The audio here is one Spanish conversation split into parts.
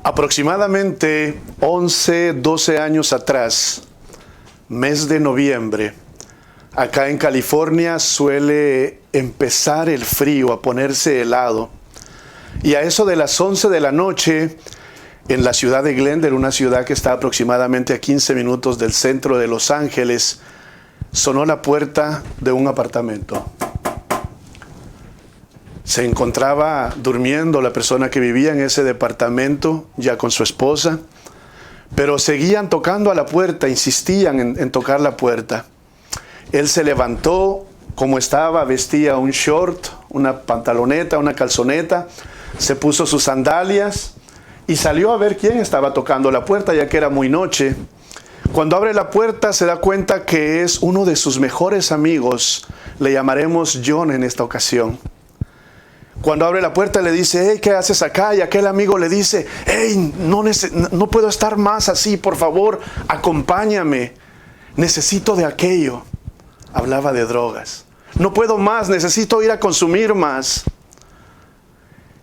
Aproximadamente 11, 12 años atrás, mes de noviembre, acá en California suele empezar el frío, a ponerse helado. Y a eso de las 11 de la noche, en la ciudad de Glendale, una ciudad que está aproximadamente a 15 minutos del centro de Los Ángeles, sonó la puerta de un apartamento. Se encontraba durmiendo la persona que vivía en ese departamento, ya con su esposa, pero seguían tocando a la puerta, insistían en tocar la puerta. Él se levantó como estaba, vestía un short, una pantaloneta, una calzoneta, se puso sus sandalias y salió a ver quién estaba tocando la puerta, ya que era muy noche. Cuando abre la puerta se da cuenta que es uno de sus mejores amigos, le llamaremos John en esta ocasión. Cuando abre la puerta le dice, hey, ¿qué haces acá? Y aquel amigo le dice, hey, no puedo estar más así, por favor, acompáñame. Necesito de aquello. Hablaba de drogas. No puedo más, necesito ir a consumir más.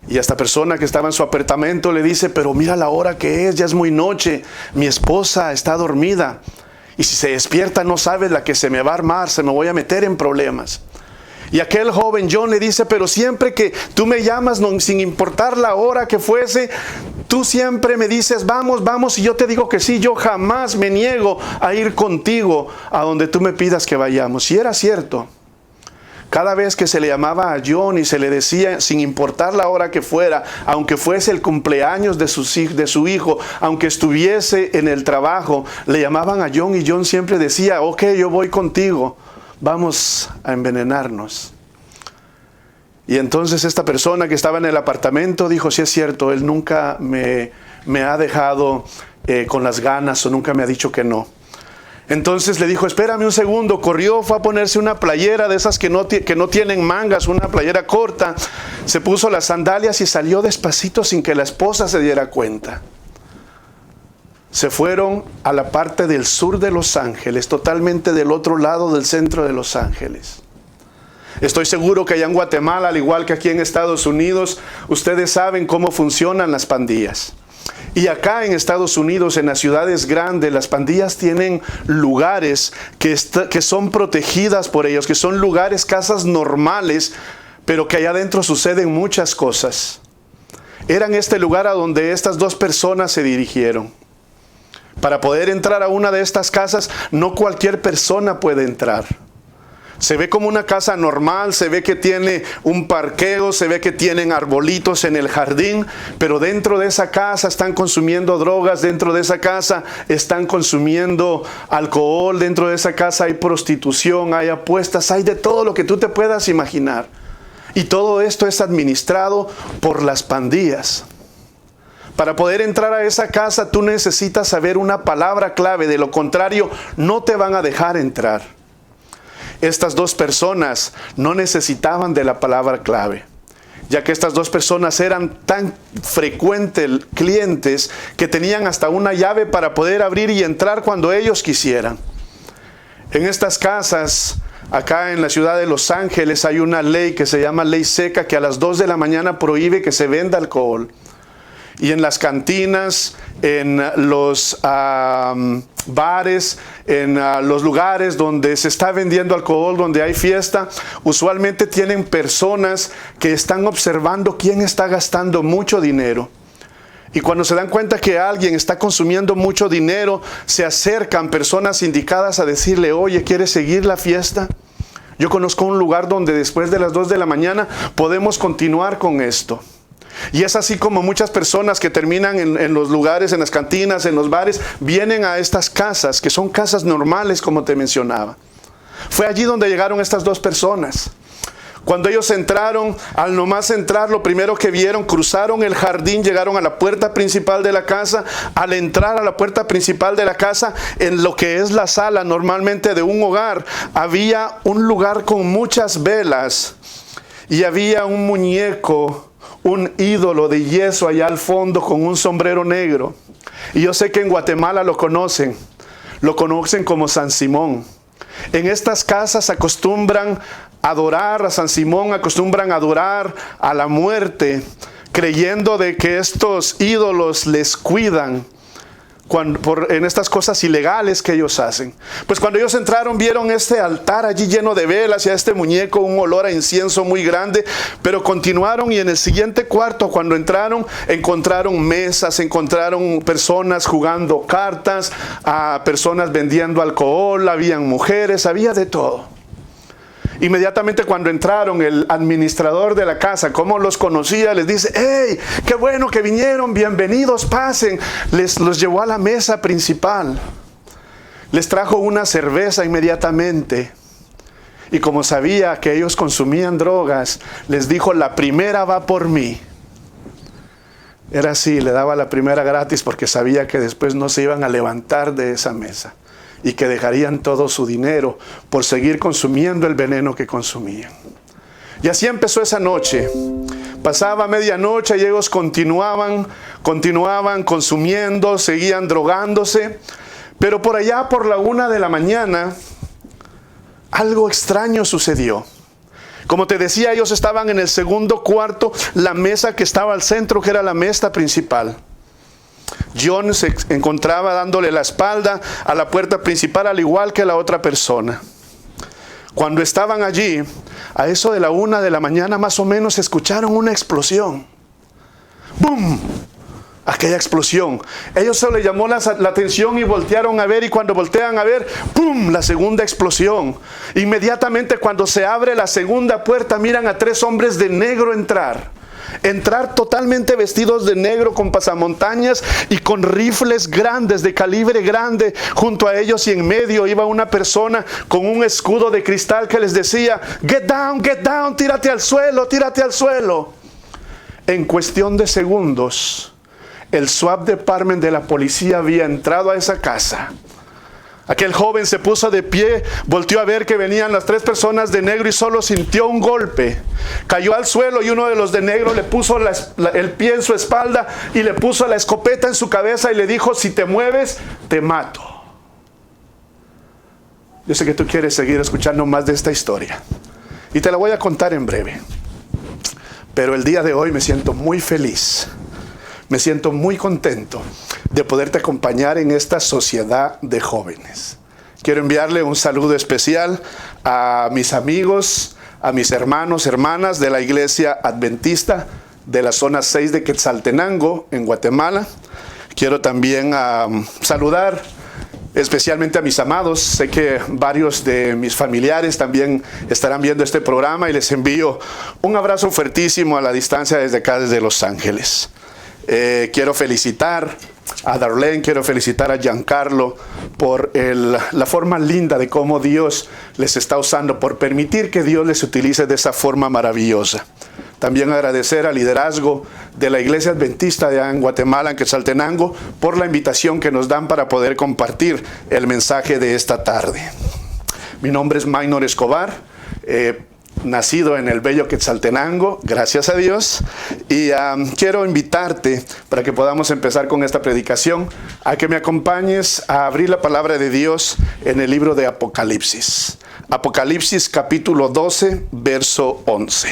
Y a esta persona que estaba en su apartamento le dice, pero mira la hora que es, ya es muy noche. Mi esposa está dormida. Y si se despierta no sabes la que se me va a armar, se me voy a meter en problemas. Y aquel joven John le dice, pero siempre que tú me llamas, sin importar la hora que fuese, tú siempre me dices, vamos, vamos, y yo te digo que sí, yo jamás me niego a ir contigo a donde tú me pidas que vayamos. Y era cierto. Cada vez que se le llamaba a John y se le decía, sin importar la hora que fuera, aunque fuese el cumpleaños de su hijo, aunque estuviese en el trabajo, le llamaban a John y John siempre decía, ok, yo voy contigo. Vamos a envenenarnos. Y entonces esta persona que estaba en el apartamento dijo, sí es cierto, él nunca me ha dejado con las ganas o nunca me ha dicho que no. Entonces le dijo, espérame un segundo, corrió, fue a ponerse una playera de esas que no tienen mangas, una playera corta, se puso las sandalias y salió despacito sin que la esposa se diera cuenta. Se fueron a la parte del sur de Los Ángeles, totalmente del otro lado del centro de Los Ángeles. Estoy seguro que allá en Guatemala, al igual que aquí en Estados Unidos, ustedes saben cómo funcionan las pandillas. Y acá en Estados Unidos, en las ciudades grandes, las pandillas tienen lugares que son protegidas por ellos, que son lugares, casas normales, pero que allá adentro suceden muchas cosas. Era en este lugar a donde estas dos personas se dirigieron. Para poder entrar a una de estas casas, no cualquier persona puede entrar. Se ve como una casa normal, se ve que tiene un parqueo, se ve que tienen arbolitos en el jardín, pero dentro de esa casa están consumiendo drogas, dentro de esa casa están consumiendo alcohol, dentro de esa casa hay prostitución, hay apuestas, hay de todo lo que tú te puedas imaginar. Y todo esto es administrado por las pandillas. Para poder entrar a esa casa tú necesitas saber una palabra clave, de lo contrario no te van a dejar entrar. Estas dos personas no necesitaban de la palabra clave, ya que estas dos personas eran tan frecuentes clientes que tenían hasta una llave para poder abrir y entrar cuando ellos quisieran. En estas casas, acá en la ciudad de Los Ángeles, hay una ley que se llama ley seca, que a las 2 de la mañana prohíbe que se venda alcohol. Y en las cantinas, en los bares, en los lugares donde se está vendiendo alcohol, donde hay fiesta, usualmente tienen personas que están observando quién está gastando mucho dinero. Y cuando se dan cuenta que alguien está consumiendo mucho dinero, se acercan personas indicadas a decirle, oye, ¿quieres seguir la fiesta? Yo conozco un lugar donde después de las 2 de la mañana podemos continuar con esto. Y es así como muchas personas que terminan en los lugares, en las cantinas, en los bares, vienen a estas casas, que son casas normales como te mencionaba. Fue allí donde llegaron estas dos personas. Cuando ellos entraron, al nomás entrar, lo primero que vieron, cruzaron el jardín, llegaron a la puerta principal de la casa. Al entrar a la puerta principal de la casa, en lo que es la sala normalmente de un hogar, había un lugar con muchas velas y había un muñeco, un ídolo de yeso allá al fondo con un sombrero negro. Y yo sé que en Guatemala lo conocen como San Simón. En estas casas acostumbran a adorar a San Simón, acostumbran a adorar a la muerte. creyendo de que estos ídolos les cuidan en estas cosas ilegales que ellos hacen. Pues cuando ellos entraron, vieron este altar allí lleno de velas y a este muñeco un olor a incienso muy grande, pero continuaron, y en el siguiente cuarto, cuando entraron, encontraron mesas, encontraron personas jugando cartas, a personas vendiendo alcohol, habían mujeres, había de todo. Inmediatamente cuando entraron, el administrador de la casa, como los conocía, les dice: ¡hey! ¡Qué bueno que vinieron! ¡Bienvenidos! ¡Pasen! Los llevó a la mesa principal. Les trajo una cerveza inmediatamente. Y como sabía que ellos consumían drogas, les dijo: la primera va por mí. Era así, le daba la primera gratis porque sabía que después no se iban a levantar de esa mesa y que dejarían todo su dinero por seguir consumiendo el veneno que consumían. Y así empezó esa noche. Pasaba medianoche y ellos continuaban consumiendo, seguían drogándose. Pero por allá, por la 1 de la mañana, algo extraño sucedió. Como te decía, ellos estaban en el segundo cuarto, la mesa que estaba al centro, que era la mesa principal. John se encontraba dándole la espalda a la puerta principal, al igual que la otra persona. Cuando estaban allí, a eso de la 1 de la mañana más o menos, escucharon una explosión. ¡Bum! Aquella explosión. Ellos se les llamó la atención y voltearon a ver, y cuando voltean a ver, ¡pum!, la segunda explosión. Inmediatamente cuando se abre la segunda puerta, miran a 3 hombres de negro entrar totalmente vestidos de negro, con pasamontañas y con rifles grandes, de calibre grande, junto a ellos, y en medio iba una persona con un escudo de cristal que les decía: get down, tírate al suelo. En cuestión de segundos, el SWAT department de la policía había entrado a esa casa. Aquel joven se puso de pie, volteó a ver que venían las 3 personas de negro y solo sintió un golpe. Cayó al suelo y uno de los de negro le puso el pie en su espalda y le puso la escopeta en su cabeza y le dijo: si te mueves, te mato. Yo sé que tú quieres seguir escuchando más de esta historia y te la voy a contar en breve. Pero el día de hoy me siento muy feliz. Me siento muy contento de poderte acompañar en esta sociedad de jóvenes. Quiero enviarle un saludo especial a mis amigos, a mis hermanos, hermanas de la Iglesia Adventista de la zona 6 de Quetzaltenango, en Guatemala. Quiero también saludar especialmente a mis amados. Sé que varios de mis familiares también estarán viendo este programa y les envío un abrazo fuertísimo a la distancia desde acá, desde Los Ángeles. Quiero felicitar a Darlene, quiero felicitar a Giancarlo por la forma linda de cómo Dios les está usando, por permitir que Dios les utilice de esa forma maravillosa. También agradecer al liderazgo de la Iglesia Adventista de en Guatemala, en Quetzaltenango, por la invitación que nos dan para poder compartir el mensaje de esta tarde. Mi nombre es Maynor Escobar. Nacido en el bello Quetzaltenango, gracias a Dios, y quiero invitarte para que podamos empezar con esta predicación, a que me acompañes a abrir la palabra de Dios en el libro de Apocalipsis. Apocalipsis capítulo 12, verso 11.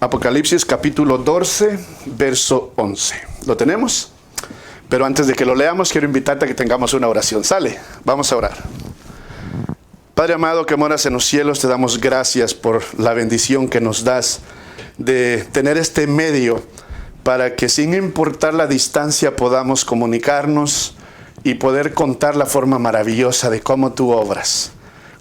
Apocalipsis capítulo 12, verso 11. ¿Lo tenemos? Pero antes de que lo leamos, quiero invitarte a que tengamos una oración. ¿Sale? Vamos a orar. Padre amado que moras en los cielos, te damos gracias por la bendición que nos das de tener este medio para que, sin importar la distancia, podamos comunicarnos y poder contar la forma maravillosa de cómo tú obras,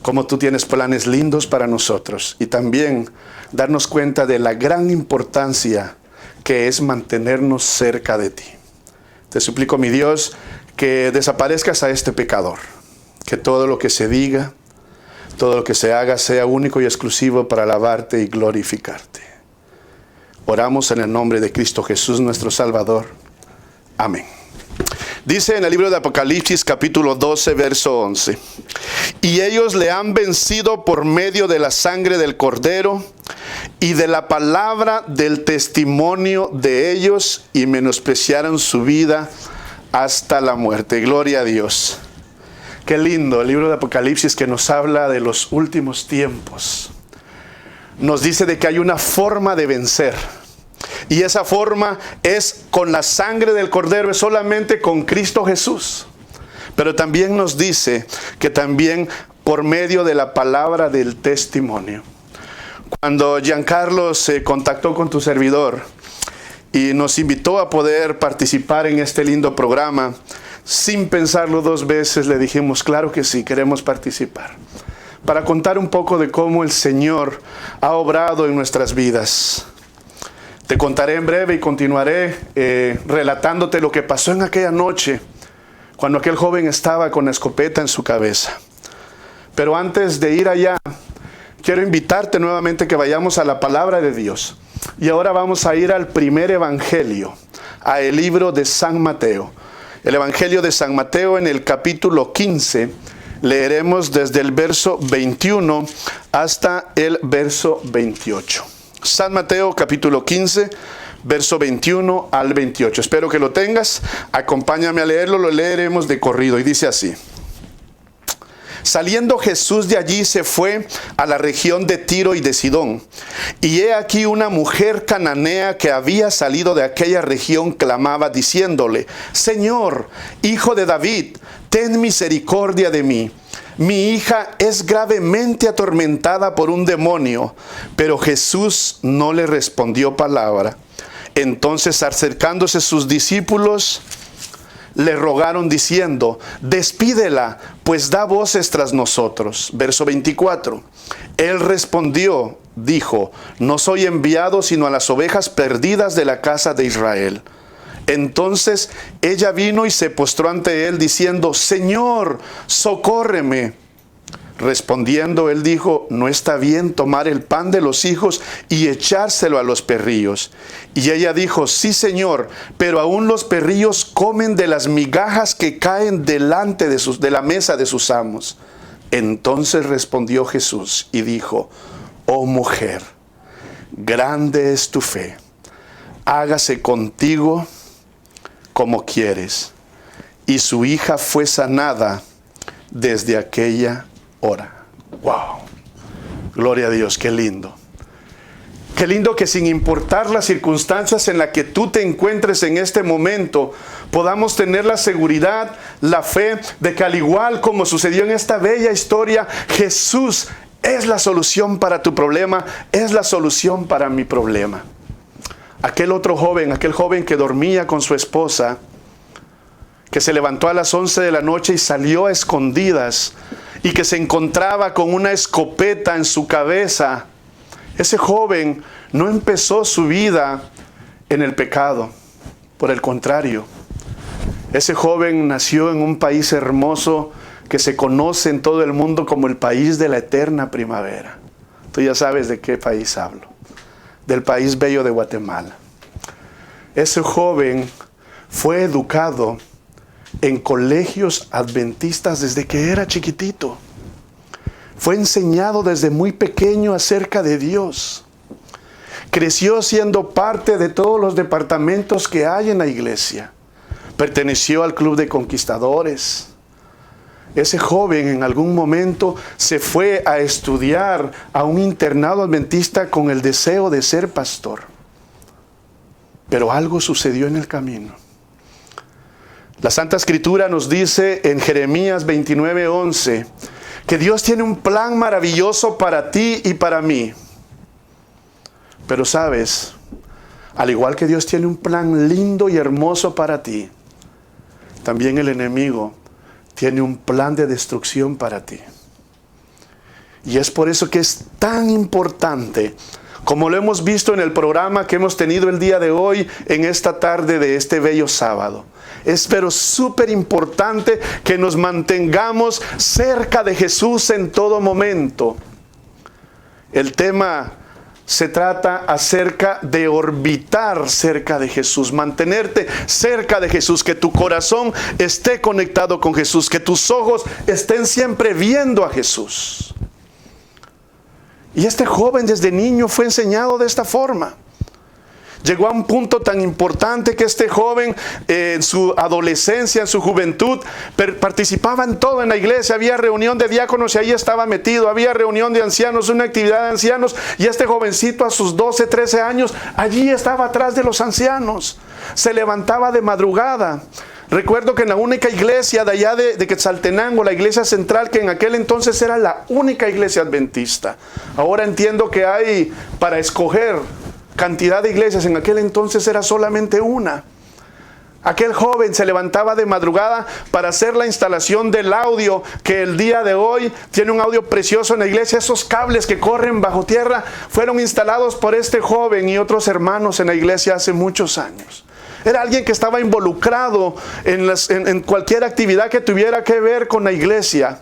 cómo tú tienes planes lindos para nosotros, y también darnos cuenta de la gran importancia que es mantenernos cerca de ti. Te suplico, mi Dios, que desaparezcas a este pecador, que todo lo que se diga, todo lo que se haga sea único y exclusivo para alabarte y glorificarte. Oramos en el nombre de Cristo Jesús, nuestro Salvador. Amén. Dice en el libro de Apocalipsis capítulo 12, verso 11. Y ellos le han vencido por medio de la sangre del Cordero y de la palabra del testimonio de ellos, y menospreciaron su vida hasta la muerte. Gloria a Dios. Qué lindo el libro de Apocalipsis, que nos habla de los últimos tiempos. Nos dice de que hay una forma de vencer. Y esa forma es con la sangre del Cordero, es solamente con Cristo Jesús. Pero también nos dice que también por medio de la palabra del testimonio. Cuando Giancarlo se contactó con tu servidor y nos invitó a poder participar en este lindo programa, sin pensarlo dos veces le dijimos, claro que sí, queremos participar. Para contar un poco de cómo el Señor ha obrado en nuestras vidas. Te contaré en breve y continuaré relatándote lo que pasó en aquella noche, cuando aquel joven estaba con la escopeta en su cabeza. Pero antes de ir allá, quiero invitarte nuevamente que vayamos a la palabra de Dios. Y ahora vamos a ir al primer evangelio, al libro de San Mateo. El evangelio de San Mateo en el capítulo 15, leeremos desde el verso 21 hasta el verso 28. San Mateo capítulo 15, verso 21 al 28. Espero que lo tengas. Acompáñame a leerlo, lo leeremos de corrido. Y dice así. Saliendo Jesús de allí se fue a la región de Tiro y de Sidón. Y he aquí una mujer cananea que había salido de aquella región clamaba diciéndole, Señor, Hijo de David, ten misericordia de mí. Mi hija es gravemente atormentada por un demonio. Pero Jesús no le respondió palabra. Entonces acercándose sus discípulos, le rogaron diciendo, despídela, pues da voces tras nosotros. Verso 24. Él respondió, dijo, no soy enviado sino a las ovejas perdidas de la casa de Israel. Entonces ella vino y se postró ante él diciendo, Señor, socórreme. Respondiendo él dijo, no está bien tomar el pan de los hijos y echárselo a los perrillos. Y ella dijo, sí Señor, pero aún los perrillos comen de las migajas que caen delante de la mesa de sus amos. Entonces respondió Jesús y dijo, oh mujer, grande es tu fe, hágase contigo como quieres. Y su hija fue sanada desde aquella hora. Wow. Gloria a Dios, qué lindo. Qué lindo que sin importar las circunstancias en las que tú te encuentres en este momento, podamos tener la seguridad, la fe de que al igual como sucedió en esta bella historia, Jesús es la solución para tu problema, es la solución para mi problema. Aquel otro joven, aquel joven que dormía con su esposa, que se levantó a las 11 de la noche y salió a escondidas, y que se encontraba con una escopeta en su cabeza. Ese joven no empezó su vida en el pecado. Por el contrario, ese joven nació en un país hermoso que se conoce en todo el mundo como el país de la eterna primavera. Tú ya sabes de qué país hablo. Del país bello de Guatemala. Ese joven fue educado en colegios adventistas desde que era chiquitito. Fue enseñado desde muy pequeño acerca de Dios. Creció siendo parte de todos los departamentos que hay en la iglesia. Perteneció al club de conquistadores. Ese joven en algún momento se fue a estudiar a un internado adventista con el deseo de ser pastor. Pero algo sucedió en el camino. La Santa Escritura nos dice en Jeremías 29:11 que Dios tiene un plan maravilloso para ti y para mí. Pero sabes, al igual que Dios tiene un plan lindo y hermoso para ti, también el enemigo tiene un plan de destrucción para ti. Y es por eso que es tan importante, como lo hemos visto en el programa que hemos tenido el día de hoy, en esta tarde de este bello sábado. Es pero súper importante que nos mantengamos cerca de Jesús en todo momento. El tema se trata acerca de orbitar cerca de Jesús, mantenerte cerca de Jesús, que tu corazón esté conectado con Jesús, que tus ojos estén siempre viendo a Jesús. Y este joven desde niño fue enseñado de esta forma. Llegó a un punto tan importante que este joven en su adolescencia, en su juventud, participaba en todo en la iglesia. Había reunión de diáconos y ahí estaba metido. Había reunión de ancianos, una actividad de ancianos. Y este jovencito a sus 12, 13 años, allí estaba atrás de los ancianos. Se levantaba de madrugada. Recuerdo que en la única iglesia de allá de Quetzaltenango, la iglesia central, que en aquel entonces era la única iglesia adventista. Ahora entiendo que hay para escoger cantidad de iglesias, en aquel entonces era solamente una. Aquel joven se levantaba de madrugada para hacer la instalación del audio, que el día de hoy tiene un audio precioso en la iglesia. Esos cables que corren bajo tierra fueron instalados por este joven y otros hermanos en la iglesia hace muchos años. Era alguien que estaba involucrado en cualquier actividad que tuviera que ver con la iglesia.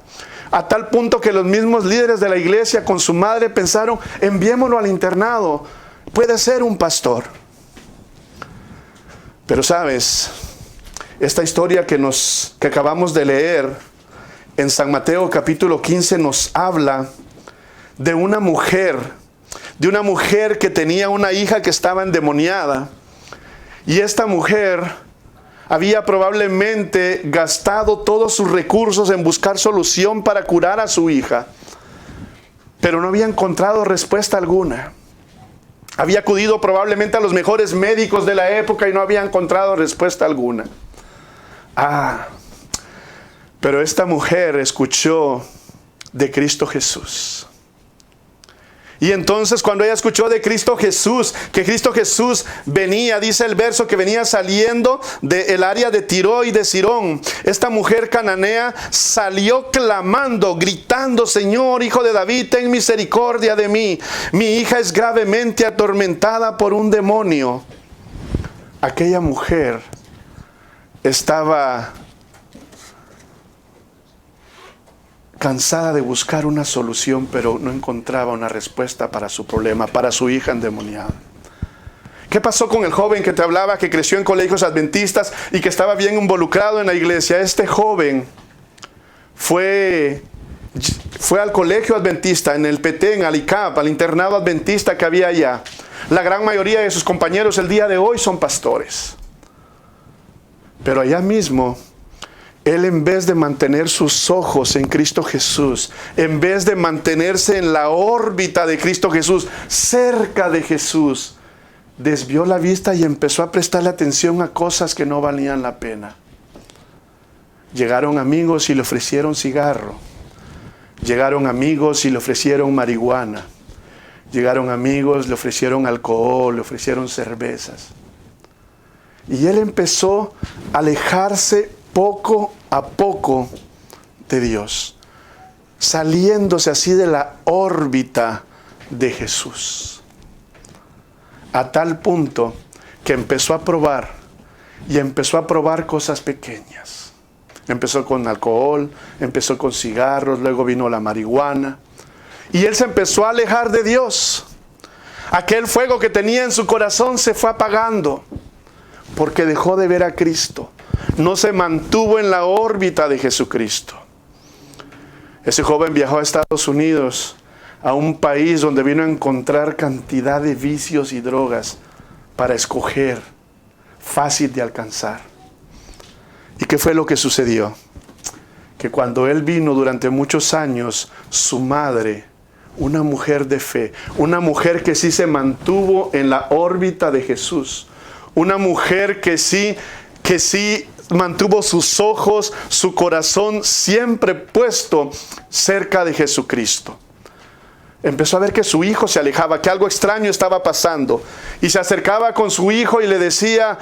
A tal punto que los mismos líderes de la iglesia con su madre pensaron, enviémoslo al internado. Puede ser un pastor. Pero sabes, esta historia que acabamos de leer en San Mateo capítulo 15 nos habla de una mujer que tenía una hija que estaba endemoniada. Y esta mujer había probablemente gastado todos sus recursos en buscar solución para curar a su hija, pero no había encontrado respuesta alguna. Había acudido probablemente a los mejores médicos de la época y no había encontrado respuesta alguna. Pero esta mujer escuchó de Cristo Jesús. Y entonces cuando ella escuchó de Cristo Jesús, que Cristo Jesús venía, dice el verso, que venía saliendo del área de Tiro y de Sidón, esta mujer cananea salió clamando, gritando, Señor, Hijo de David, ten misericordia de mí. Mi hija es gravemente atormentada por un demonio. Aquella mujer estaba cansada de buscar una solución, pero no encontraba una respuesta para su problema, para su hija endemoniada. ¿Qué pasó con el joven que te hablaba, que creció en colegios adventistas y que estaba bien involucrado en la iglesia? Este joven fue al colegio adventista, en el Petén, al ICAP, al internado adventista que había allá. La gran mayoría de sus compañeros el día de hoy son pastores. Pero allá mismo, él, en vez de mantener sus ojos en Cristo Jesús, en vez de mantenerse en la órbita de Cristo Jesús, cerca de Jesús, desvió la vista y empezó a prestarle atención a cosas que no valían la pena. Llegaron amigos y le ofrecieron cigarro. Llegaron amigos y le ofrecieron marihuana. Llegaron amigos, le ofrecieron alcohol, le ofrecieron cervezas. Y él empezó a alejarse poco a poco de Dios, saliéndose así de la órbita de Jesús, a tal punto que empezó a probar cosas pequeñas. Empezó con alcohol, empezó con cigarros, luego vino la marihuana, y él se empezó a alejar de Dios. Aquel fuego que tenía en su corazón se fue apagando, porque dejó de ver a Cristo. No se mantuvo en la órbita de Jesucristo. Ese joven viajó a Estados Unidos, a un país donde vino a encontrar cantidad de vicios y drogas para escoger, fácil de alcanzar. ¿Y qué fue lo que sucedió? Que cuando él vino durante muchos años, su madre, una mujer de fe, una mujer que sí se mantuvo en la órbita de Jesús, una mujer que sí mantuvo sus ojos, su corazón siempre puesto cerca de Jesucristo. Empezó a ver que su hijo se alejaba, que algo extraño estaba pasando. Y se acercaba con su hijo y le decía,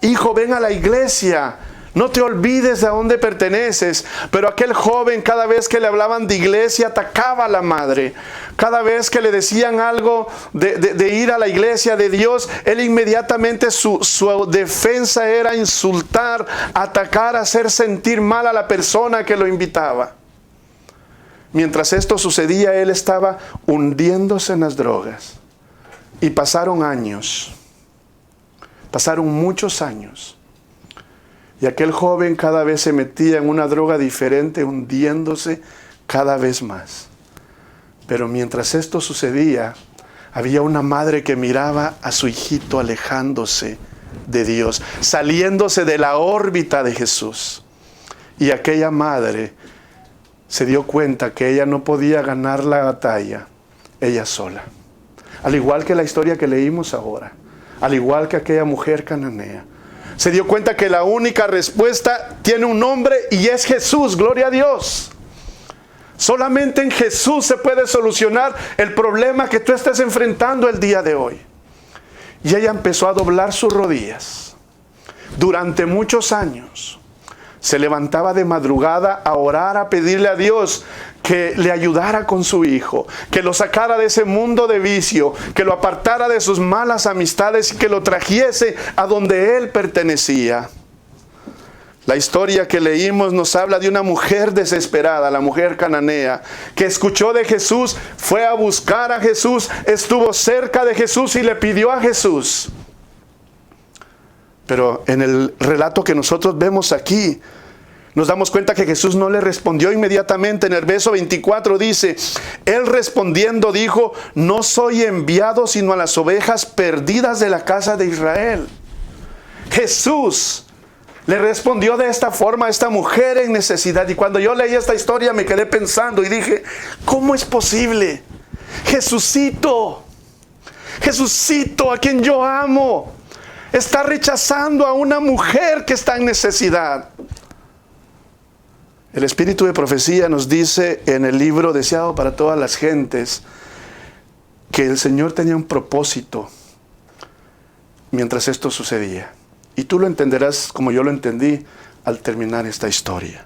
hijo, ven a la iglesia. No te olvides de a dónde perteneces. Pero aquel joven, cada vez que le hablaban de iglesia, atacaba a la madre. Cada vez que le decían algo de ir a la iglesia de Dios, él inmediatamente su defensa era insultar, atacar, hacer sentir mal a la persona que lo invitaba. Mientras esto sucedía, él estaba hundiéndose en las drogas. Y pasaron años. Pasaron muchos años. Y aquel joven cada vez se metía en una droga diferente, hundiéndose cada vez más. Pero mientras esto sucedía, Había una madre que miraba a su hijito alejándose de Dios, saliéndose de la órbita de Jesús. Y aquella madre se dio cuenta que ella no podía ganar la batalla ella sola. Al igual que la historia que leímos ahora, al igual que aquella mujer cananea, se dio cuenta que la única respuesta tiene un nombre y es Jesús. Gloria a Dios. Solamente en Jesús se puede solucionar el problema que tú estés enfrentando el día de hoy. Y ella empezó a doblar sus rodillas. Durante muchos años se levantaba de madrugada a orar, a pedirle a Dios que le ayudara con su hijo, que lo sacara de ese mundo de vicio, que lo apartara de sus malas amistades y que lo trajese a donde él pertenecía. La historia que leímos nos habla de una mujer desesperada, la mujer cananea, que escuchó de Jesús, fue a buscar a Jesús, estuvo cerca de Jesús y le pidió a Jesús. Pero en el relato que nosotros vemos aquí, nos damos cuenta que Jesús no le respondió inmediatamente. En el verso 24 dice, él respondiendo dijo, no soy enviado sino a las ovejas perdidas de la casa de Israel. Jesús le respondió de esta forma a esta mujer en necesidad. Y cuando yo leí esta historia me quedé pensando y dije, ¿cómo es posible? Jesucito, a quien yo amo, está rechazando a una mujer que está en necesidad. El Espíritu de Profecía nos dice en el libro Deseado para todas las gentes que el Señor tenía un propósito mientras esto sucedía. Y tú lo entenderás como yo lo entendí al terminar esta historia.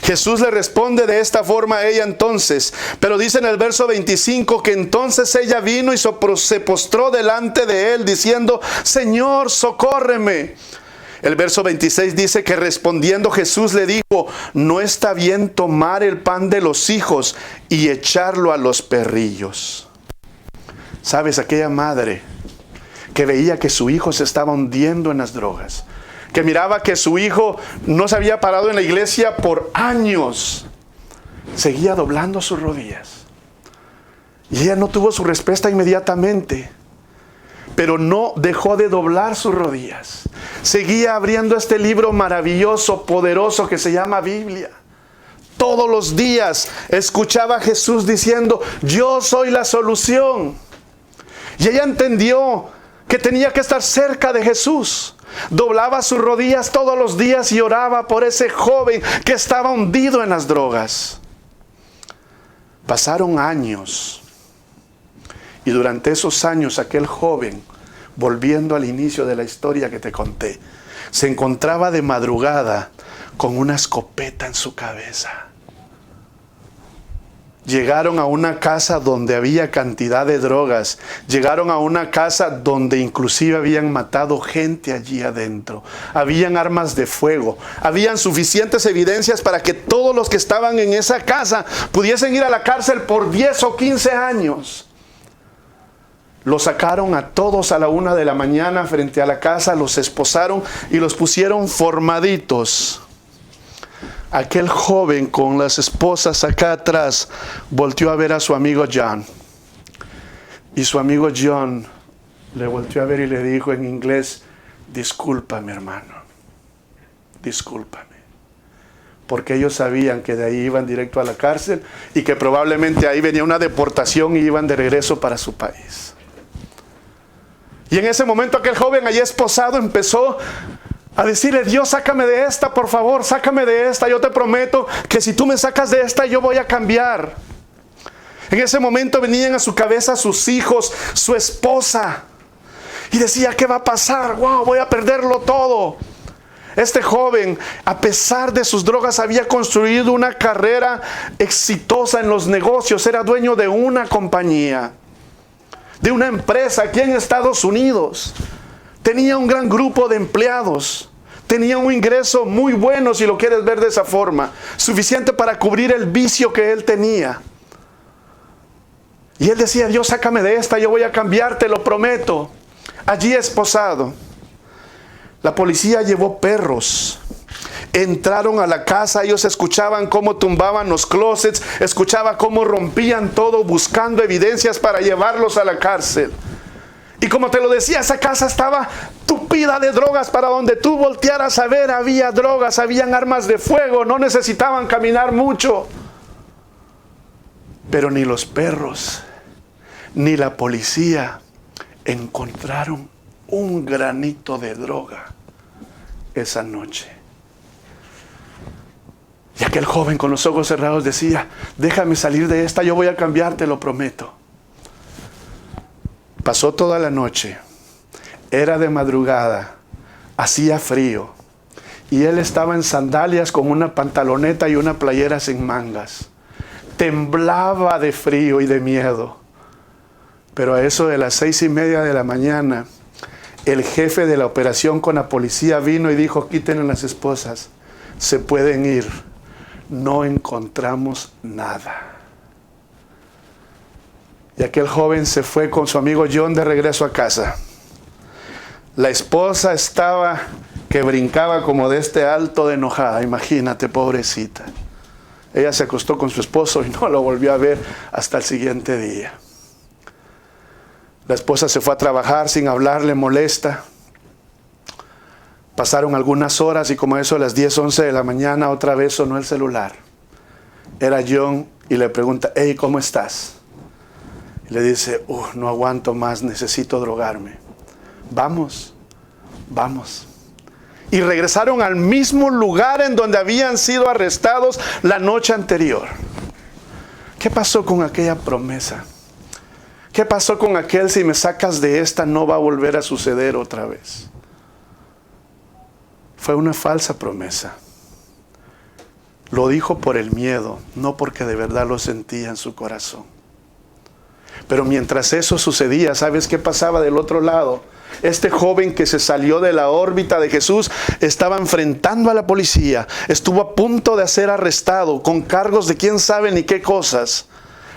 Jesús le responde de esta forma a ella entonces, pero dice en el verso 25 que entonces ella vino y se postró delante de él diciendo, Señor, socórreme. El verso 26 dice que respondiendo Jesús le dijo, no está bien tomar el pan de los hijos y echarlo a los perrillos. ¿Sabes? Aquella madre que veía que su hijo se estaba hundiendo en las drogas, que miraba que su hijo no se había parado en la iglesia por años, seguía doblando sus rodillas. Y ella no tuvo su respuesta inmediatamente, pero no dejó de doblar sus rodillas. Seguía abriendo este libro maravilloso, poderoso que se llama Biblia. Todos los días escuchaba a Jesús diciendo, yo soy la solución. Y ella entendió que tenía que estar cerca de Jesús. Doblaba sus rodillas todos los días y oraba por ese joven que estaba hundido en las drogas. Pasaron años. Y durante esos años aquel joven, volviendo al inicio de la historia que te conté, se encontraba de madrugada con una escopeta en su cabeza. Llegaron a una casa donde había cantidad de drogas. Llegaron a una casa donde inclusive habían matado gente allí adentro. Habían armas de fuego. Habían suficientes evidencias para que todos los que estaban en esa casa pudiesen ir a la cárcel por 10 o 15 años. Los sacaron a todos a la 1 de la mañana frente a la casa, los esposaron y los pusieron formaditos. Aquel joven con las esposas acá atrás volteó a ver a su amigo John. Y su amigo John le volteó a ver y le dijo en inglés, discúlpame hermano, discúlpame. Porque ellos sabían que de ahí iban directo a la cárcel y que probablemente ahí venía una deportación y iban de regreso para su país. Y en ese momento aquel joven allí esposado empezó a decirle, Dios, sácame de esta, por favor, sácame de esta. Yo te prometo que si tú me sacas de esta, yo voy a cambiar. En ese momento venían a su cabeza sus hijos, su esposa. Y decía, ¿qué va a pasar? ¡Wow! Voy a perderlo todo. Este joven, a pesar de sus drogas, había construido una carrera exitosa en los negocios. Era dueño de una compañía, de una empresa aquí en Estados Unidos. Tenía un gran grupo de empleados. Tenía un ingreso muy bueno, si lo quieres ver de esa forma. Suficiente para cubrir el vicio que él tenía. Y él decía, Dios, sácame de esta, yo voy a cambiar, te lo prometo. Allí esposado. La policía llevó perros entraron a la casa. Ellos escuchaban cómo tumbaban los closets, escuchaban cómo rompían todo buscando evidencias para llevarlos a la cárcel. Y como te lo decía, esa casa estaba tupida de drogas. Para donde tú voltearas a ver, había drogas, habían armas de fuego, no necesitaban caminar mucho. Pero ni los perros, ni la policía encontraron un granito de droga esa noche. Y aquel joven con los ojos cerrados decía: déjame salir de esta, yo voy a cambiar, te lo prometo. Pasó toda la noche, era de madrugada, hacía frío, y él estaba en sandalias con una pantaloneta y una playera sin mangas. Temblaba de frío y de miedo. Pero a eso de las 6:30 de la mañana, el jefe de la operación con la policía vino y dijo: quiten a las esposas, se pueden ir, no encontramos nada. Y aquel joven se fue con su amigo John de regreso a casa. La esposa estaba que brincaba como de este alto de enojada. Imagínate, pobrecita. Ella se acostó con su esposo y no lo volvió a ver hasta el siguiente día. La esposa se fue a trabajar sin hablarle, molesta. Pasaron algunas horas y como eso a las 10, 11 de la mañana otra vez sonó el celular. Era John y le pregunta: hey, ¿cómo estás? Y le dice: no aguanto más, necesito drogarme. Vamos. Y regresaron al mismo lugar en donde habían sido arrestados la noche anterior. ¿Qué pasó con aquella promesa? ¿Qué pasó con aquel: si me sacas de esta no va a volver a suceder otra vez? Fue una falsa promesa. Lo dijo por el miedo, no porque de verdad lo sentía en su corazón. Pero mientras eso sucedía, ¿sabes qué pasaba del otro lado? Este joven que se salió de la órbita de Jesús estaba enfrentando a la policía. Estuvo a punto de ser arrestado con cargos de quién sabe ni qué cosas.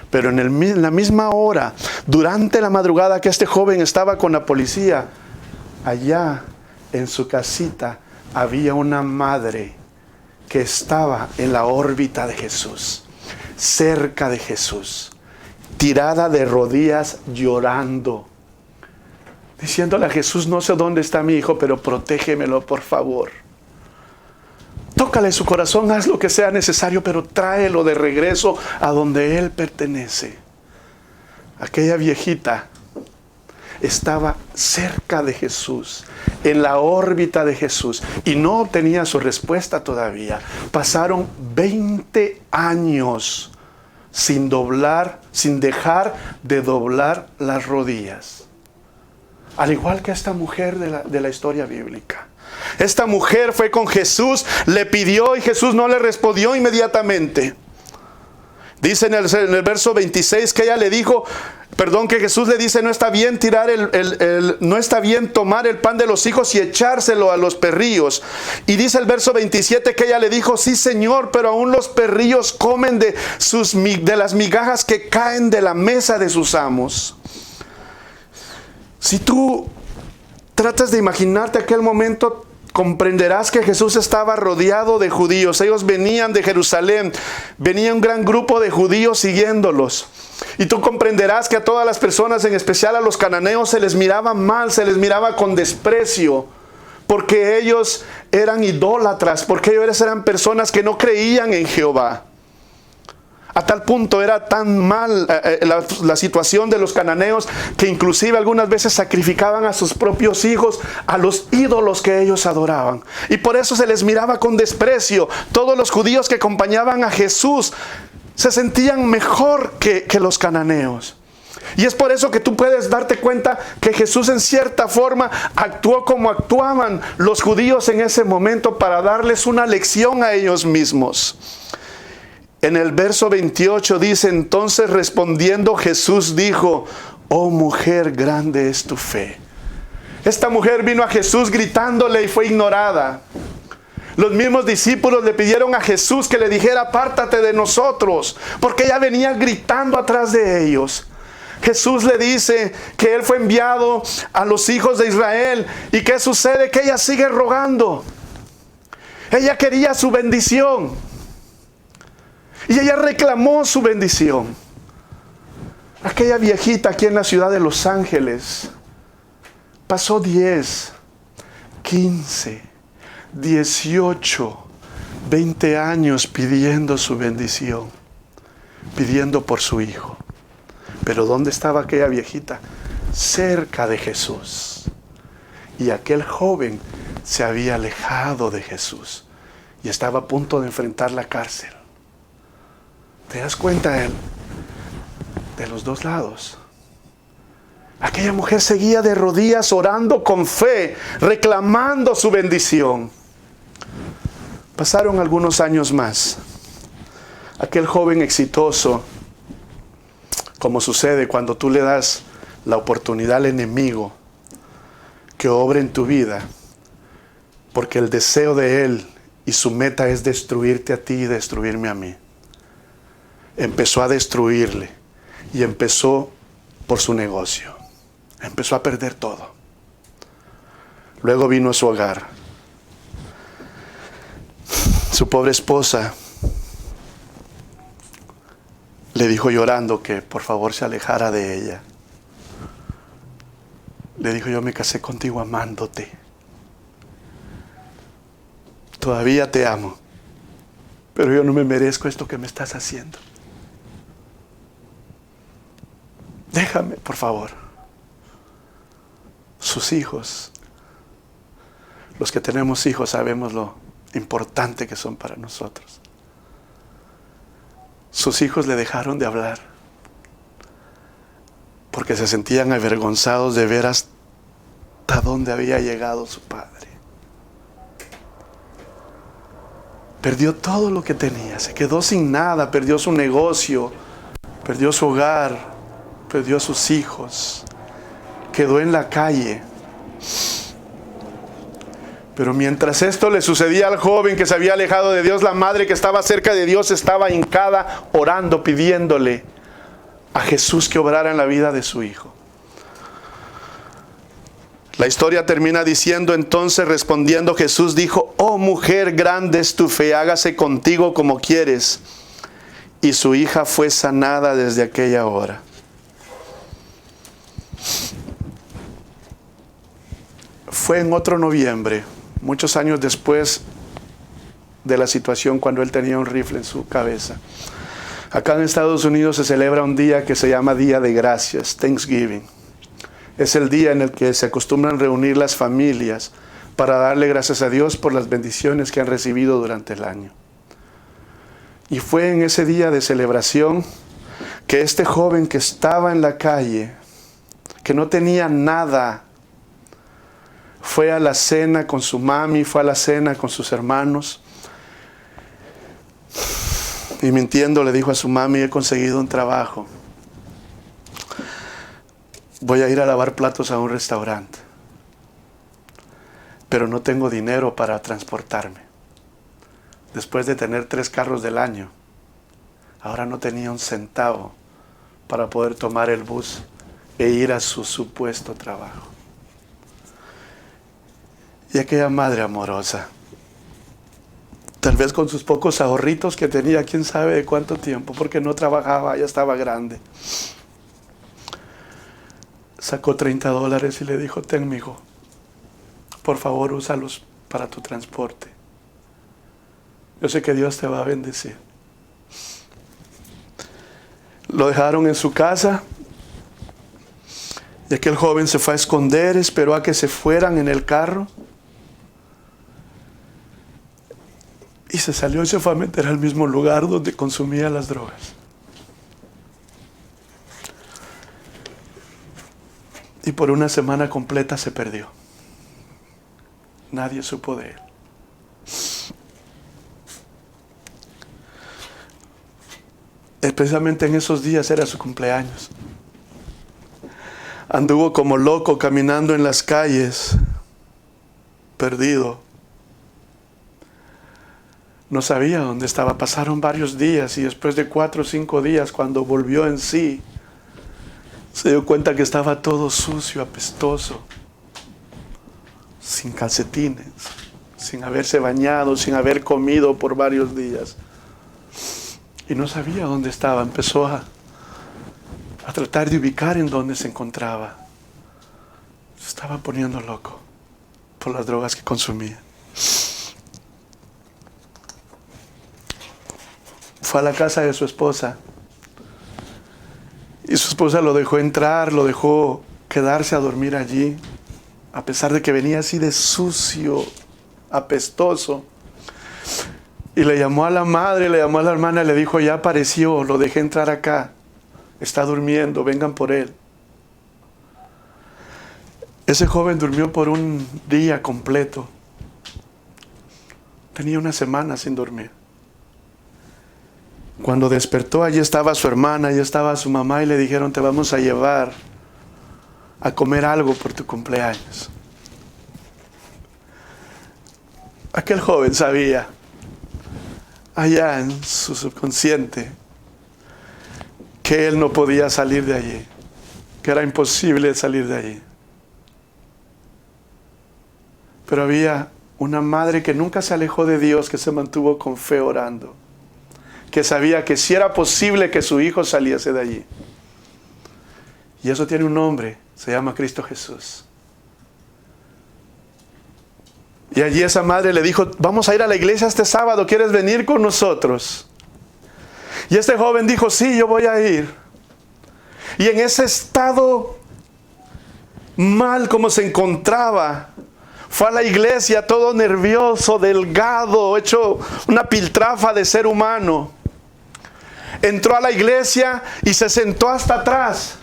Pero en la misma hora, durante la madrugada que este joven estaba con la policía, allá en su casita había una madre que estaba en la órbita de Jesús, cerca de Jesús, tirada de rodillas llorando, diciéndole a Jesús: no sé dónde está mi hijo, pero protégemelo, por favor. Tócale su corazón, haz lo que sea necesario, pero tráelo de regreso a donde él pertenece. Aquella viejita estaba cerca de Jesús, en la órbita de Jesús, y no obtenía su respuesta todavía. Pasaron 20 años sin dejar de doblar las rodillas. Al igual que esta mujer de la historia bíblica. Esta mujer fue con Jesús, le pidió y Jesús no le respondió inmediatamente. Dice en el verso 26 que ella le dijo, que Jesús le dice: no está bien no está bien tomar el pan de los hijos y echárselo a los perrillos. Y dice el verso 27 que ella le dijo: sí, Señor, pero aún los perrillos comen de las migajas que caen de la mesa de sus amos. Si tú tratas de imaginarte aquel momento, comprenderás que Jesús estaba rodeado de judíos. Ellos venían de Jerusalén, venía un gran grupo de judíos siguiéndolos. Y tú comprenderás que a todas las personas, en especial a los cananeos, se les miraba mal, se les miraba con desprecio, porque ellos eran idólatras, porque ellos eran personas que no creían en Jehová. A tal punto era tan mal la situación de los cananeos que inclusive algunas veces sacrificaban a sus propios hijos a los ídolos que ellos adoraban. Y por eso se les miraba con desprecio. Todos los judíos que acompañaban a Jesús se sentían mejor que los cananeos. Y es por eso que tú puedes darte cuenta que Jesús en cierta forma actuó como actuaban los judíos en ese momento, para darles una lección a ellos mismos. En el verso 28 dice: entonces respondiendo Jesús dijo: oh mujer, grande es tu fe. Esta mujer vino a Jesús gritándole y fue ignorada. Los mismos discípulos le pidieron a Jesús que le dijera: apártate de nosotros, porque ella venía gritando atrás de ellos. Jesús le dice que él fue enviado a los hijos de Israel. ¿Y qué sucede? Que ella sigue rogando. Ella quería su bendición. Y ella reclamó su bendición. Aquella viejita aquí en la ciudad de Los Ángeles pasó 10, 15, 18, 20 años pidiendo su bendición, pidiendo por su hijo. Pero ¿dónde estaba aquella viejita? Cerca de Jesús. Y aquel joven se había alejado de Jesús y estaba a punto de enfrentar la cárcel. ¿Te das cuenta de los dos lados? Aquella mujer seguía de rodillas orando con fe, reclamando su bendición. Pasaron algunos años más. Aquel joven exitoso, como sucede cuando tú le das la oportunidad al enemigo que obre en tu vida, porque el deseo de él y su meta es destruirte a ti y destruirme a mí. Empezó a destruirle y empezó por su negocio. Empezó a perder todo. Luego vino a su hogar. Su pobre esposa le dijo llorando que por favor se alejara de ella. Le dijo: yo me casé contigo amándote. Todavía te amo, pero yo no me merezco esto que me estás haciendo. Déjame, por favor. Sus hijos, los que tenemos hijos sabemos lo importante que son para nosotros. Sus hijos le dejaron de hablar porque se sentían avergonzados de ver hasta dónde había llegado su padre. Perdió todo lo que tenía, se quedó sin nada, perdió su negocio, perdió su hogar, perdió a sus hijos, quedó en la calle. Pero mientras esto le sucedía al joven que se había alejado de Dios, la madre que estaba cerca de Dios estaba hincada orando, pidiéndole a Jesús que obrara en la vida de su hijo. La historia termina diciendo: entonces respondiendo Jesús dijo: oh mujer, grande es tu fe, hágase contigo como quieres. Y su hija fue sanada desde aquella hora. Fue en otro noviembre, muchos años después de la situación cuando él tenía un rifle en su cabeza. Acá en Estados Unidos se celebra un día que se llama Día de Gracias, Thanksgiving. Es el día en el que se acostumbran reunir las familias para darle gracias a Dios por las bendiciones que han recibido durante el año. Y fue en ese día de celebración que este joven que estaba en la calle, que no tenía nada, fue a la cena con su mami, fue a la cena con sus hermanos. Y mintiendo le dijo a su mami: he conseguido un trabajo. Voy a ir a lavar platos a un restaurante. Pero no tengo dinero para transportarme. Después de tener 3 carros del año, ahora no tenía un centavo para poder tomar el bus e ir a su supuesto trabajo. Y aquella madre amorosa, tal vez con sus pocos ahorritos que tenía, quién sabe de cuánto tiempo, porque no trabajaba, ya estaba grande, sacó $30 y le dijo: ten, mijo, por favor úsalos para tu transporte. Yo sé que Dios te va a bendecir. Lo dejaron en su casa y aquel joven se fue a esconder, esperó a que se fueran en el carro. Y se salió y se fue a meter al mismo lugar donde consumía las drogas. Y por una semana completa se perdió. Nadie supo de él. Especialmente en esos días era su cumpleaños. Anduvo como loco caminando en las calles, perdido. No sabía dónde estaba. Pasaron varios días y después de 4 o 5 días, cuando volvió en sí, se dio cuenta que estaba todo sucio, apestoso, sin calcetines, sin haberse bañado, sin haber comido por varios días. Y no sabía dónde estaba. Empezó a tratar de ubicar en dónde se encontraba. Se estaba poniendo loco por las drogas que consumía. Fue a la casa de su esposa. Y su esposa lo dejó entrar, lo dejó quedarse a dormir allí. A pesar de que venía así de sucio, apestoso. Y le llamó a la madre, le llamó a la hermana, le dijo, ya apareció, lo dejé entrar acá. Está durmiendo, vengan por él. Ese joven durmió por un día completo. Tenía una semana sin dormir. Cuando despertó, allí estaba su hermana, allí estaba su mamá y le dijeron, te vamos a llevar a comer algo por tu cumpleaños. Aquel joven sabía, allá en su subconsciente, que él no podía salir de allí, que era imposible salir de allí. Pero había una madre que nunca se alejó de Dios, que se mantuvo con fe orando, que sabía que si era posible que su hijo saliese de allí. Y eso tiene un nombre, se llama Cristo Jesús. Y allí esa madre le dijo, vamos a ir a la iglesia este sábado, ¿quieres venir con nosotros? Y este joven dijo, sí, yo voy a ir. Y en ese estado mal como se encontraba, fue a la iglesia todo nervioso, delgado, hecho una piltrafa de ser humano. Entró a la iglesia y se sentó hasta atrás,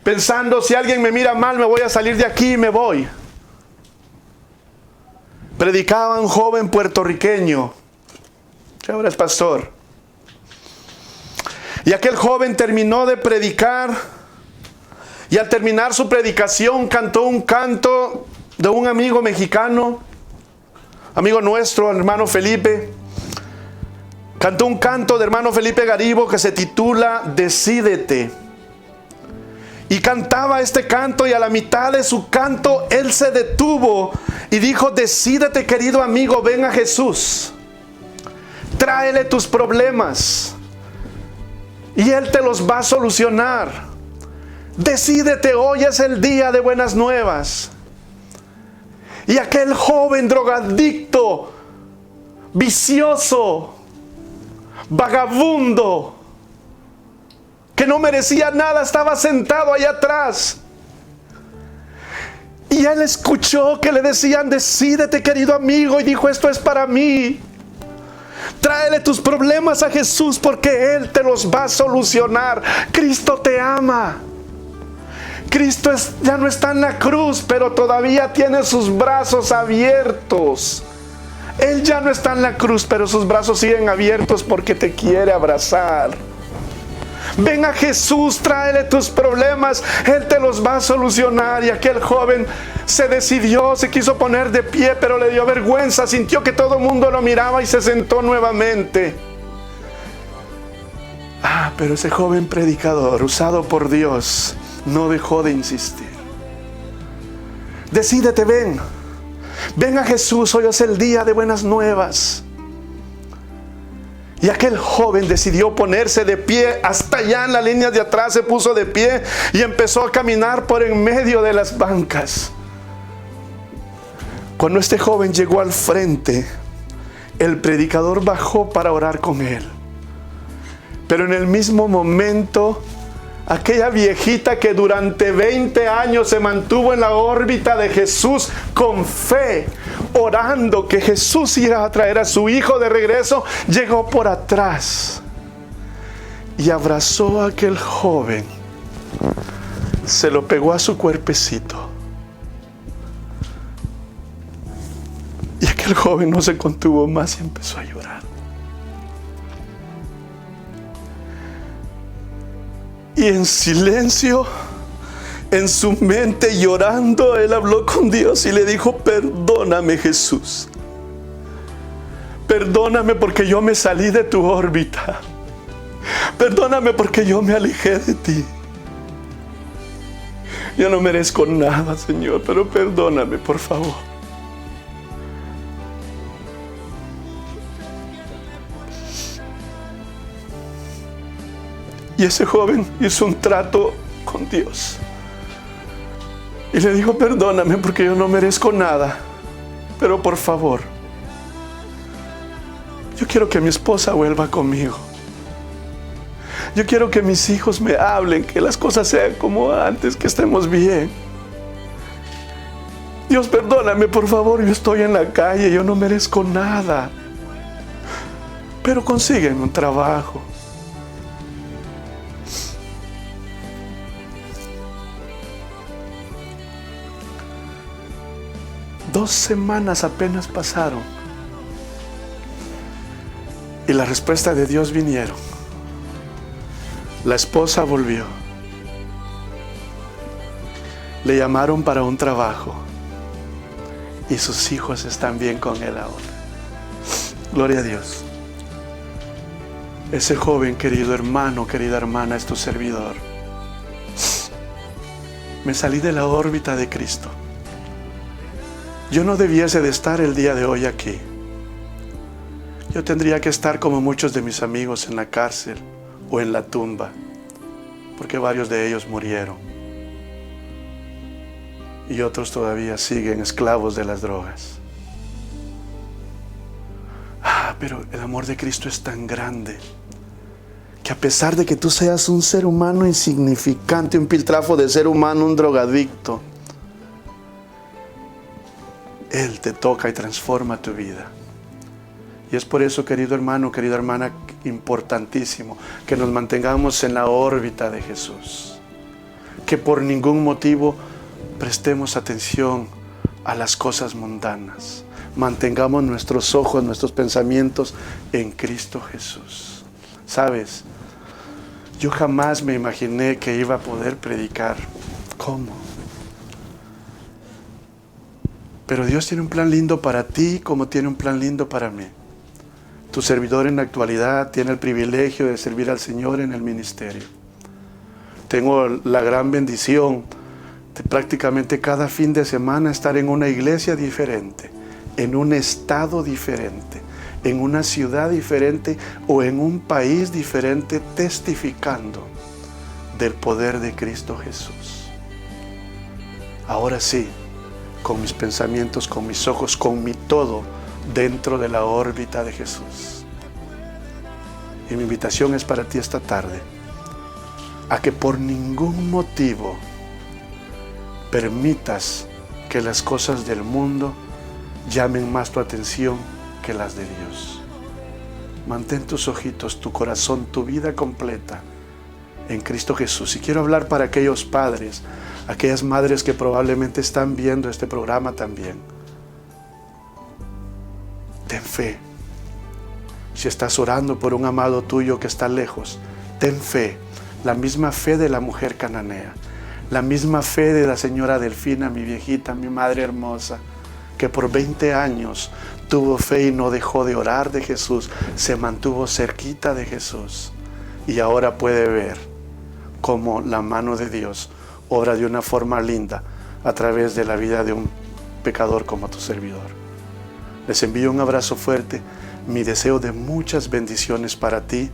pensando, si alguien me mira mal, me voy a salir de aquí y me voy. Predicaba un joven puertorriqueño, que ahora es pastor. Y aquel joven terminó de predicar, y al terminar su predicación cantó un canto de un amigo mexicano, amigo nuestro, hermano Felipe. Cantó un canto de hermano Felipe Garibo que se titula Decídete. Y cantaba este canto, y a la mitad de su canto él se detuvo y dijo, decídete, querido amigo, ven a Jesús. Tráele tus problemas y Él te los va a solucionar. Decídete, hoy es el día de buenas nuevas. Y aquel joven drogadicto, vicioso, vagabundo, que no merecía nada, estaba sentado allá atrás. Y él escuchó que le decían, decídete, querido amigo, y dijo, esto es para mí. Tráele tus problemas a Jesús porque Él te los va a solucionar. Cristo te ama. Cristo ya no está en la cruz, pero todavía tiene sus brazos abiertos. Él ya no está en la cruz, pero sus brazos siguen abiertos porque te quiere abrazar. Ven a Jesús, tráele tus problemas, Él te los va a solucionar. Y aquel joven se decidió, se quiso poner de pie, pero le dio vergüenza, sintió que todo el mundo lo miraba y se sentó nuevamente. Pero ese joven predicador, usado por Dios, no dejó de insistir. Decídete, ven. Ven a Jesús, hoy es el día de buenas nuevas. Y aquel joven decidió ponerse de pie, hasta allá en la línea de atrás se puso de pie y empezó a caminar por en medio de las bancas. Cuando este joven llegó al frente, el predicador bajó para orar con él. Pero en el mismo momento, aquella viejita que durante 20 años se mantuvo en la órbita de Jesús con fe, orando que Jesús iba a traer a su hijo de regreso, llegó por atrás y abrazó a aquel joven, se lo pegó a su cuerpecito. Y aquel joven no se contuvo más y empezó a llorar. Y en silencio, en su mente llorando, él habló con Dios y le dijo, perdóname, Jesús. Perdóname porque yo me salí de tu órbita. Perdóname porque yo me alejé de ti. Yo no merezco nada, Señor, pero perdóname, por favor. Y ese joven hizo un trato con Dios. Y le dijo, perdóname porque yo no merezco nada, pero por favor, yo quiero que mi esposa vuelva conmigo. Yo quiero que mis hijos me hablen, que las cosas sean como antes, que estemos bien. Dios, perdóname, por favor, yo estoy en la calle, yo no merezco nada. Pero consígueme un trabajo. Dos semanas apenas pasaron y la respuesta de Dios vinieron. La esposa volvió. Le llamaron para un trabajo y sus hijos están bien con él ahora. Gloria a Dios. Ese joven, querido hermano, querida hermana, es tu servidor. Me salí de la órbita de Cristo. Yo no debiese de estar el día de hoy aquí. Yo tendría que estar como muchos de mis amigos en la cárcel o en la tumba, porque varios de ellos murieron y otros todavía siguen esclavos de las drogas. Pero el amor de Cristo es tan grande que a pesar de que tú seas un ser humano insignificante, un piltrafa de ser humano, un drogadicto, Él te toca y transforma tu vida. Y es por eso, querido hermano, querida hermana, importantísimo que nos mantengamos en la órbita de Jesús. Que por ningún motivo prestemos atención a las cosas mundanas. Mantengamos nuestros ojos, nuestros pensamientos en Cristo Jesús. ¿Sabes? Yo jamás me imaginé que iba a poder predicar. ¿Cómo? Pero Dios tiene un plan lindo para ti como tiene un plan lindo para mí. Tu servidor en la actualidad tiene el privilegio de servir al Señor en el ministerio. Tengo la gran bendición de prácticamente cada fin de semana estar en una iglesia diferente, en un estado diferente, en una ciudad diferente o en un país diferente, testificando del poder de Cristo Jesús. Ahora sí, con mis pensamientos, con mis ojos, con mi todo, dentro de la órbita de Jesús. Y mi invitación es para ti esta tarde, a que por ningún motivo permitas que las cosas del mundo llamen más tu atención que las de Dios. Mantén tus ojitos, tu corazón, tu vida completa en Cristo Jesús. Y quiero hablar para aquellos padres, aquellas madres que probablemente están viendo este programa también. Ten fe. Si estás orando por un amado tuyo que está lejos, ten fe. La misma fe de la mujer cananea, la misma fe de la señora Delfina, mi viejita, mi madre hermosa, que por 20 años tuvo fe y no dejó de orar de Jesús, se mantuvo cerquita de Jesús y ahora puede ver cómo la mano de Dios obra de una forma linda a través de la vida de un pecador como tu servidor. Les envío un abrazo fuerte, mi deseo de muchas bendiciones para ti.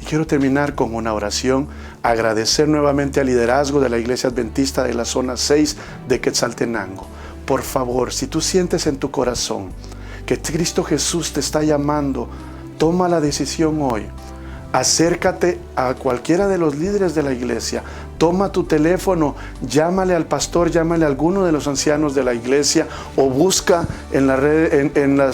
Y quiero terminar con una oración, agradecer nuevamente al liderazgo de la Iglesia Adventista de la zona 6 de Quetzaltenango. Por favor, si tú sientes en tu corazón que Cristo Jesús te está llamando, toma la decisión hoy. Acércate a cualquiera de los líderes de la iglesia, toma tu teléfono, llámale al pastor, llámale a alguno de los ancianos de la iglesia o busca en las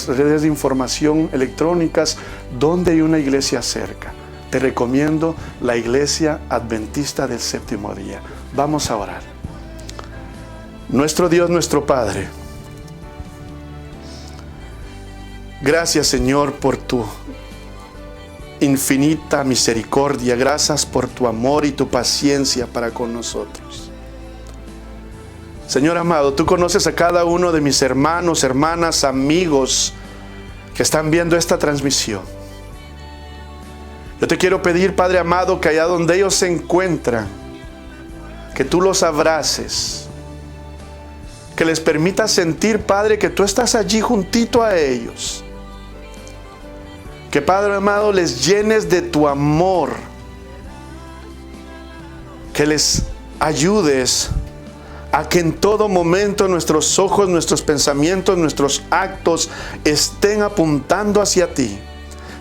redes de información electrónicas donde hay una iglesia cerca. Te recomiendo la Iglesia Adventista del Séptimo Día. Vamos a orar. Nuestro Dios, nuestro Padre, gracias, Señor, por tu infinita misericordia. Gracias por tu amor y tu paciencia para con nosotros. Señor amado, tú conoces a cada uno de mis hermanos, hermanas, amigos que están viendo esta transmisión. Yo te quiero pedir, Padre amado, que allá donde ellos se encuentran, que tú los abraces, que les permitas sentir, Padre, que tú estás allí juntito a ellos. Que, Padre amado, les llenes de tu amor, que les ayudes a que en todo momento nuestros ojos, nuestros pensamientos, nuestros actos estén apuntando hacia ti.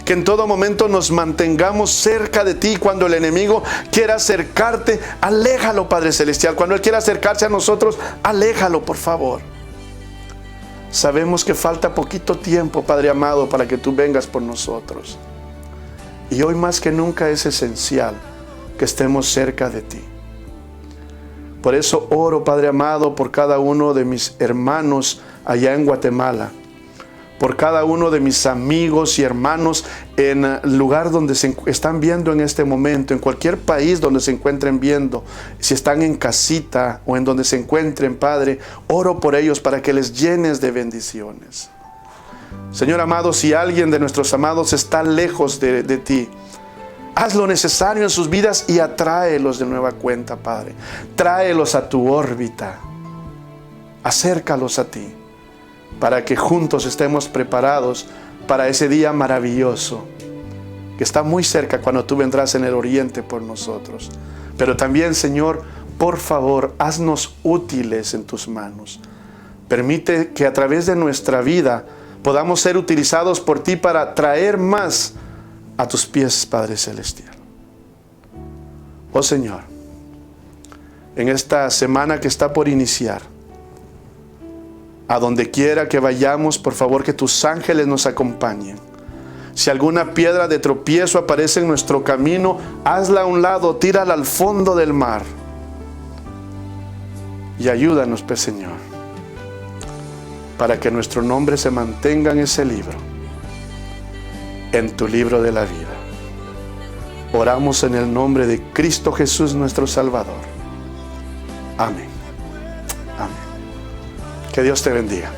Que en todo momento nos mantengamos cerca de ti. Cuando el enemigo quiera acercarte, aléjalo, Padre Celestial. Cuando él quiera acercarse a nosotros, aléjalo, por favor. Sabemos que falta poquito tiempo, Padre amado, para que tú vengas por nosotros. Y hoy más que nunca es esencial que estemos cerca de ti. Por eso oro, Padre amado, por cada uno de mis hermanos allá en Guatemala. Por cada uno de mis amigos y hermanos en el lugar donde se están viendo en este momento, en cualquier país donde se encuentren viendo, si están en casita o en donde se encuentren, Padre, oro por ellos para que les llenes de bendiciones. Señor amado, si alguien de nuestros amados está lejos de ti, haz lo necesario en sus vidas y atráelos de nueva cuenta, Padre. Tráelos a tu órbita, acércalos a ti, para que juntos estemos preparados para ese día maravilloso, que está muy cerca cuando tú vendrás en el oriente por nosotros. Pero también, Señor, por favor, haznos útiles en tus manos. Permite que a través de nuestra vida podamos ser utilizados por ti para traer más a tus pies, Padre Celestial. Oh Señor, en esta semana que está por iniciar, a donde quiera que vayamos, por favor, que tus ángeles nos acompañen. Si alguna piedra de tropiezo aparece en nuestro camino, hazla a un lado, tírala al fondo del mar. Y ayúdanos, pues, Señor, para que nuestro nombre se mantenga en ese libro, en tu libro de la vida. Oramos en el nombre de Cristo Jesús, nuestro Salvador. Amén. Amén. Que Dios te bendiga.